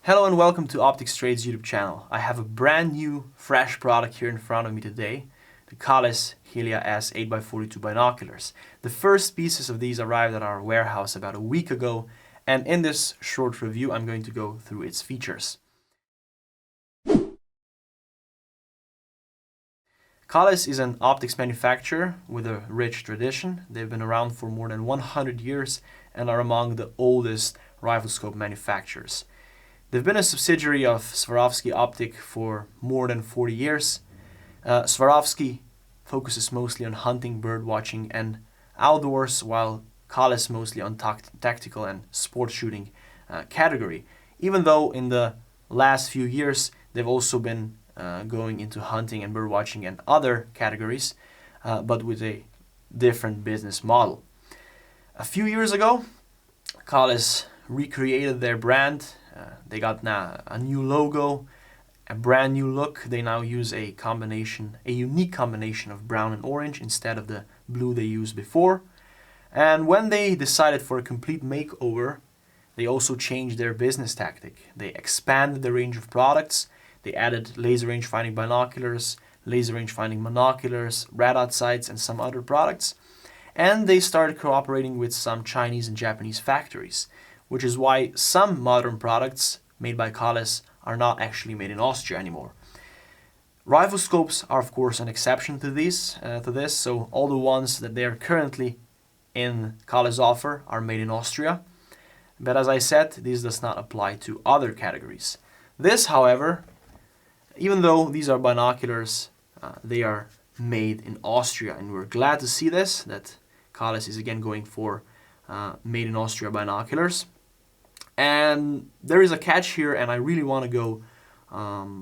Hello and welcome to Optics Trade's YouTube channel. I have a brand new, fresh product here in front of me today, the Kahles HELIA S 8x42 Binoculars. The first pieces of these arrived at our warehouse about a week ago, and in this short review I'm going to go through its features. Kahles is an optics manufacturer with a rich tradition. They've been around for more than 100 years and are among the oldest rifle scope manufacturers. They've been a subsidiary of Swarovski Optik for more than 40 years. Swarovski focuses mostly on hunting, bird watching and outdoors, while Kahles mostly on tactical and sports shooting category. Even though in the last few years they've also been going into hunting and bird watching and other categories, but with a different business model. A few years ago, Kahles recreated their brand. They got now a new logo, a brand new look. They now use a unique combination of brown and orange instead of the blue they used before. And when they decided for a complete makeover, they also changed their business tactic. They expanded the range of products. They added laser range finding binoculars, laser range finding monoculars, red dot sights, and some other products. And they started cooperating with some Chinese and Japanese factories, which is why some modern products made by Kahles are not actually made in Austria anymore. Rifle scopes are of course an exception to this, so all the ones that they are currently in Kahles offer are made in Austria. But as I said, this does not apply to other categories. This, however, even though these are binoculars, they are made in Austria, and we're glad to see this, that Kahles is again going for made in Austria binoculars. And there is a catch here, and I really want to go,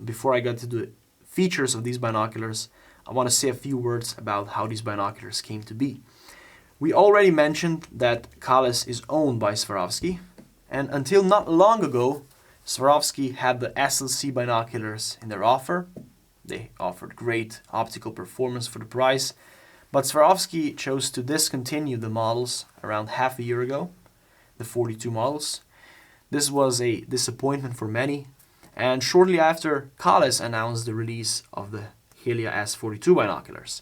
before I get to the features of these binoculars, I want to say a few words about how these binoculars came to be. We already mentioned that Kahles is owned by Swarovski, and until not long ago, Swarovski had the SL C binoculars in their offer. They offered great optical performance for the price, but Swarovski chose to discontinue the models around half a year ago, the 42 models. This was a disappointment for many, and shortly after, Kahles announced the release of the HELIA S42 binoculars.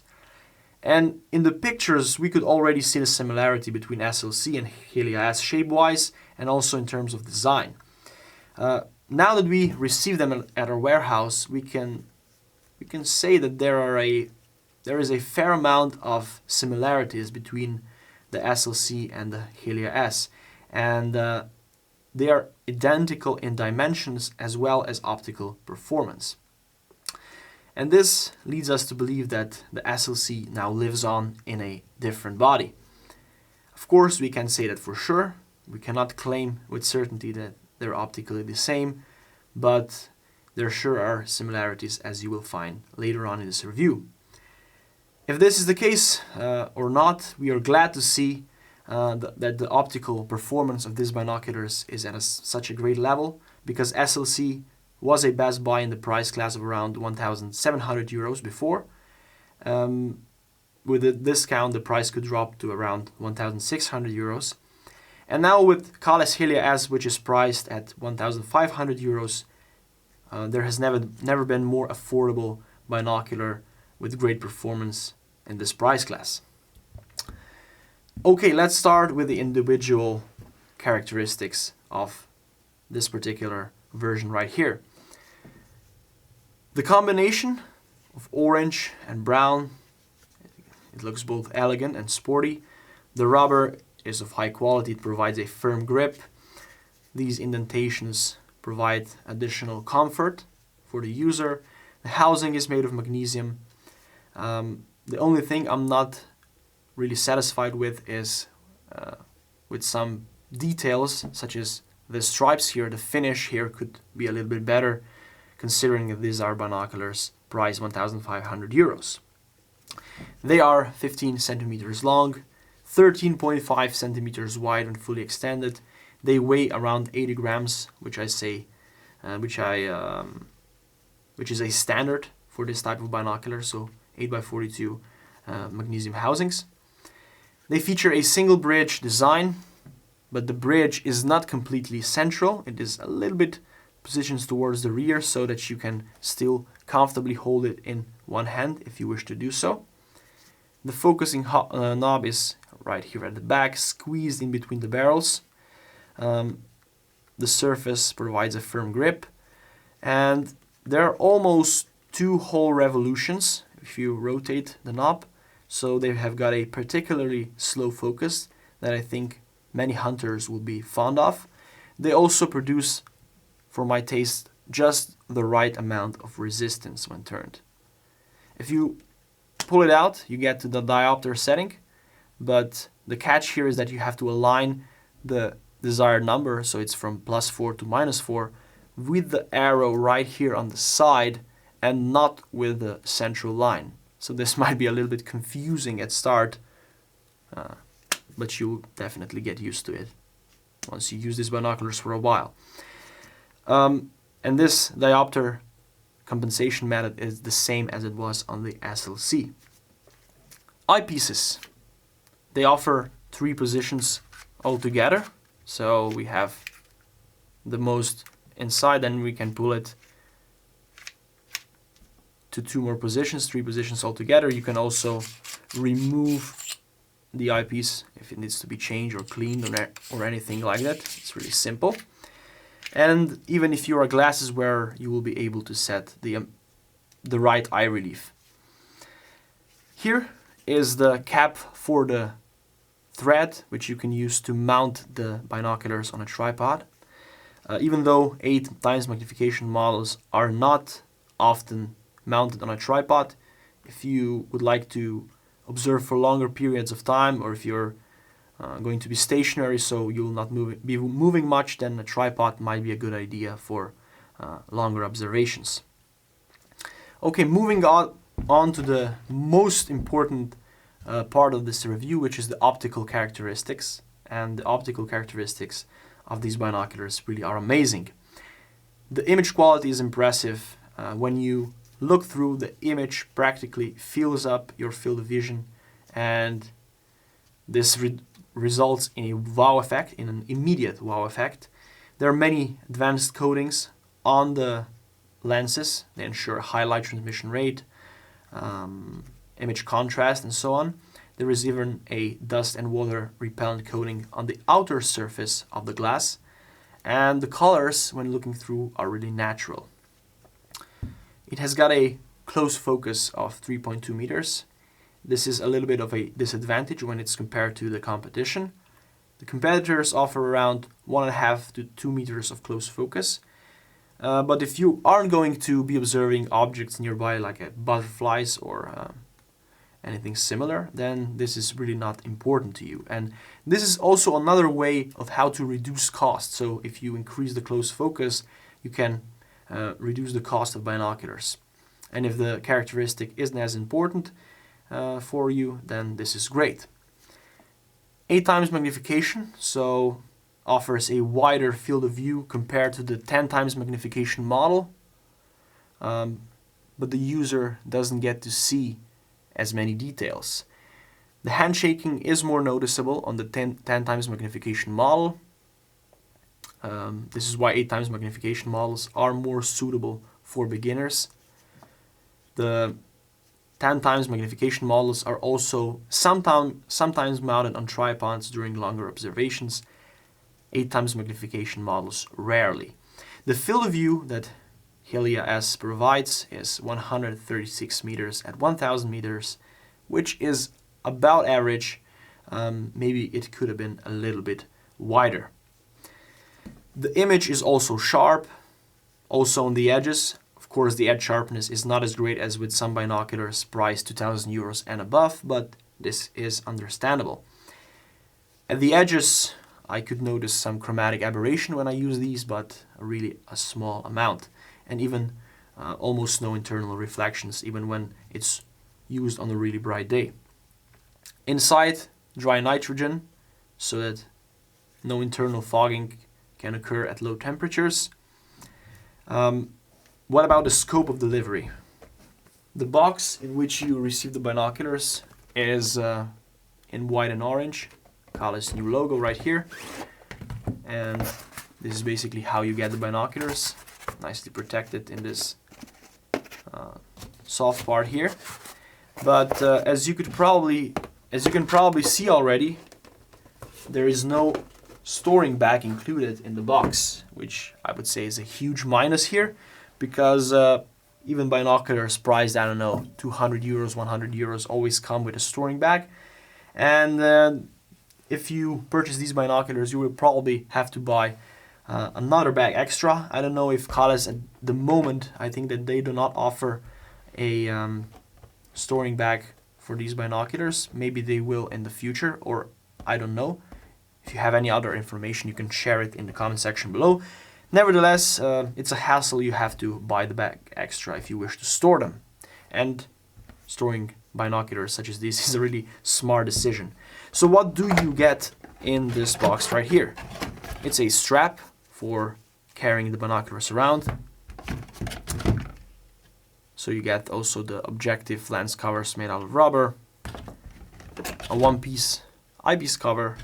And in the pictures, we could already see the similarity between SLC and HELIA S shape-wise, and also in terms of design. Now that we receive them at our warehouse, we can say that there is a fair amount of similarities between the SLC and the HELIA S, and they are identical in dimensions as well as optical performance. And this leads us to believe that the SLC now lives on in a different body. Of course, we can say that for sure. We cannot claim with certainty that they're optically the same, but there sure are similarities, as you will find later on in this review. If this is the case or not, we are glad to see that the optical performance of these binoculars is at such a great level, because SLC was a best buy in the price class of around 1,700 euros before. With a discount, the price could drop to around 1,600 euros. And now with Kahles HELIA S, which is priced at 1,500 euros, there has never been more affordable binocular with great performance in this price class. Okay, let's start with the individual characteristics of this particular version right here. The combination of orange and brown, it looks both elegant and sporty. The rubber is of high quality, it provides a firm grip. These indentations provide additional comfort for the user. The housing is made of magnesium. The only thing I'm not really satisfied with is with some details, such as the stripes here. The finish here could be a little bit better, considering that these are binoculars priced 1,500 euros. They are 15 centimeters long, 13.5 centimeters wide and fully extended. They weigh around 80 grams, which is a standard for this type of binocular, so 8x42 magnesium housings. They feature a single bridge design, but the bridge is not completely central. It is a little bit positions towards the rear so that you can still comfortably hold it in one hand if you wish to do so. The focusing knob is right here at the back, squeezed in between the barrels. The surface provides a firm grip, and there are almost 2 whole revolutions if you rotate the knob, so they have got a particularly slow focus that I think many hunters will be fond of. They also produce, for my taste, just the right amount of resistance when turned. If you pull it out, you get to the diopter setting, but the catch here is that you have to align the desired number, so it's from +4 to -4, with the arrow right here on the side and not with the central line. So this might be a little bit confusing at start, but you'll definitely get used to it once you use these binoculars for a while. And this diopter compensation method is the same as it was on the SLC. Eyepieces. They offer 3 positions altogether. So we have the most inside, and we can pull it to 2 more positions, 3 positions altogether. You can also remove the eyepiece if it needs to be changed or cleaned or anything like that. It's really simple. And even if you are glasses wearer, you will be able to set the right eye relief. Here is the cap for the thread, which you can use to mount the binoculars on a tripod. Even though 8x magnification models are not often mounted on a tripod, if you would like to observe for longer periods of time, or if you're going to be stationary so you will not be moving much, then a tripod might be a good idea for longer observations. Okay, moving on to the most important part of this review, which is the optical characteristics. And the optical characteristics of these binoculars really are amazing. The image quality is impressive. When you look through, the image practically fills up your field of vision, and this results in a wow effect, in an immediate wow effect. There are many advanced coatings on the lenses. They ensure high light transmission rate, image contrast, and so on. There is even a dust and water repellent coating on the outer surface of the glass, and the colors when looking through are really natural. It has got a close focus of 3.2 meters. This is a little bit of a disadvantage when it's compared to the competition. The competitors offer around 1.5 to 2 meters of close focus. But if you aren't going to be observing objects nearby like butterflies or anything similar, then this is really not important to you. And this is also another way of how to reduce cost. So if you increase the close focus, you can reduce the cost of binoculars. And if the characteristic isn't as important for you, then this is great. 8x magnification, so offers a wider field of view compared to the 10x magnification model, but the user doesn't get to see as many details. The handshaking is more noticeable on the 10x magnification model. This is why 8x magnification models are more suitable for beginners. The 10x magnification models are also sometimes mounted on tripods during longer observations. 8x magnification models rarely. The field of view that HELIA S provides is 136 meters at 1000 meters, which is about average. Maybe it could have been a little bit wider. The image is also sharp, also on the edges. Of course, the edge sharpness is not as great as with some binoculars priced 2,000 euros and above, but this is understandable. At the edges, I could notice some chromatic aberration when I use these, but really a small amount, and even almost no internal reflections, even when it's used on a really bright day. Inside, dry nitrogen, so that no internal fogging can occur at low temperatures. What about the scope of delivery? The box in which you receive the binoculars is in white and orange. Kahles new logo right here. And This is basically how you get the binoculars, nicely protected in this soft part here. But as you can probably see already, there is no storing bag included in the box, which I would say is a huge minus here, because even binoculars priced, I don't know, 200 euros, 100 euros always come with a storing bag. And if you purchase these binoculars, you will probably have to buy another bag extra. I don't know if Kahles at the moment, I think that they do not offer a storing bag for these binoculars. Maybe they will in the future, or I don't know. If you have any other information, you can share it in the comment section below. Nevertheless, it's a hassle. You have to buy the bag extra if you wish to store them. And storing binoculars such as this is a really smart decision. So what do you get in this box right here? It's a strap for carrying the binoculars around. So you get also the objective lens covers made out of rubber, a one-piece eyepiece cover,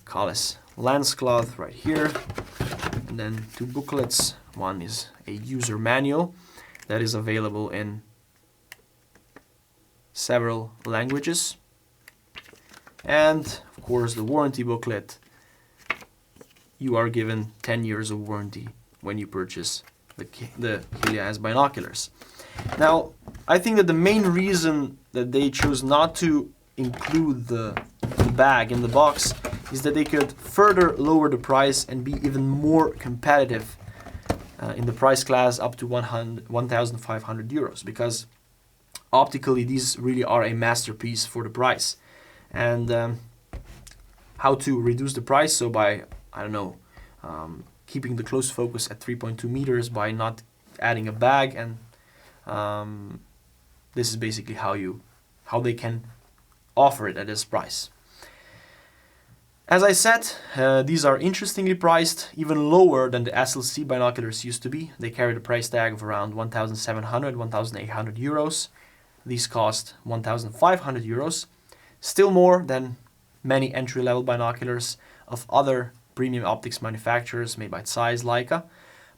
Kahles lens cloth right here, and then two booklets. One is a user manual that is available in several languages, and of course the warranty booklet. You are given 10 years of warranty when you purchase the HELIA S binoculars. Now, I think that the main reason that they chose not to include the bag in the box is that they could further lower the price and be even more competitive in the price class up to 1,500 euros, because optically these really are a masterpiece for the price. And how to reduce the price? So by, I don't know, keeping the close focus at 3.2 meters by not adding a bag, and this is basically how they can offer it at this price. As I said, these are interestingly priced, even lower than the SLC binoculars used to be. They carry the price tag of around 1,700, 1,800 euros. These cost 1,500 euros, still more than many entry-level binoculars of other premium optics manufacturers made by Zeiss, Leica,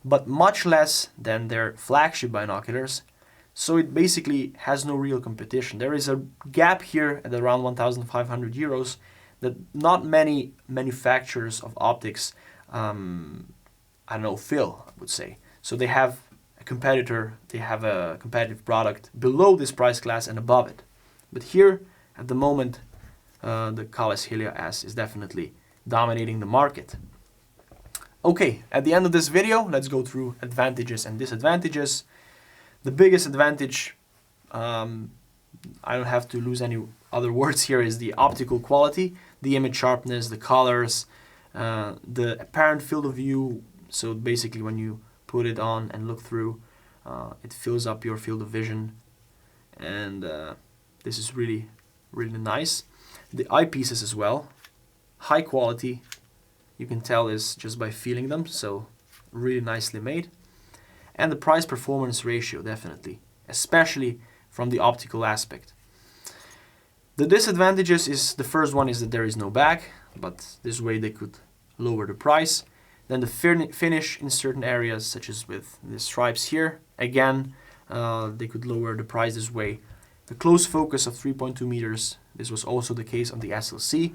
but much less than their flagship binoculars. So it basically has no real competition. There is a gap here at around 1,500 euros that not many manufacturers of optics, I don't know, fill, I would say. So they have a competitor, they have a competitive product below this price class and above it. But here, at the moment, the Kahles HELIA S is definitely dominating the market. Okay, at the end of this video, let's go through advantages and disadvantages. The biggest advantage, I don't have to lose any other words here, is the optical quality, the image sharpness, the colors, the apparent field of view. So basically when you put it on and look through, it fills up your field of vision, and this is really, really nice. The eyepieces as well, high quality, you can tell is just by feeling them, so really nicely made. And the price performance ratio, definitely, especially from the optical aspect. The disadvantages is, the first one is that there is no bag, but this way they could lower the price. Then the finish in certain areas, such as with the stripes here, again, they could lower the price this way. The close focus of 3.2 meters, this was also the case on the SLC,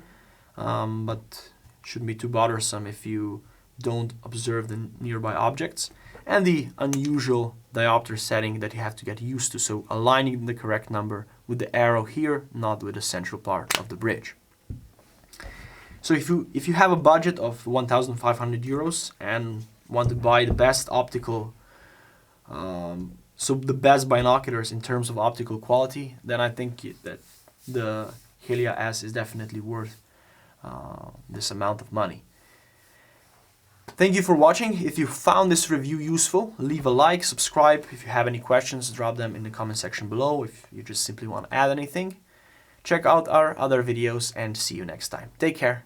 but shouldn't be too bothersome if you don't observe the nearby objects. And the unusual diopter setting that you have to get used to, so aligning the correct number with the arrow here, not with the central part of the bridge. So if you have a budget of 1,500 euros and want to buy the best optical, so the best binoculars in terms of optical quality, then I think that the HELIA S is definitely worth this amount of money. Thank you for watching. If you found this review useful, leave a like, subscribe. If you have any questions, drop them in the comment section below. If you just simply want to add anything, check out our other videos, and see you next time. Take care.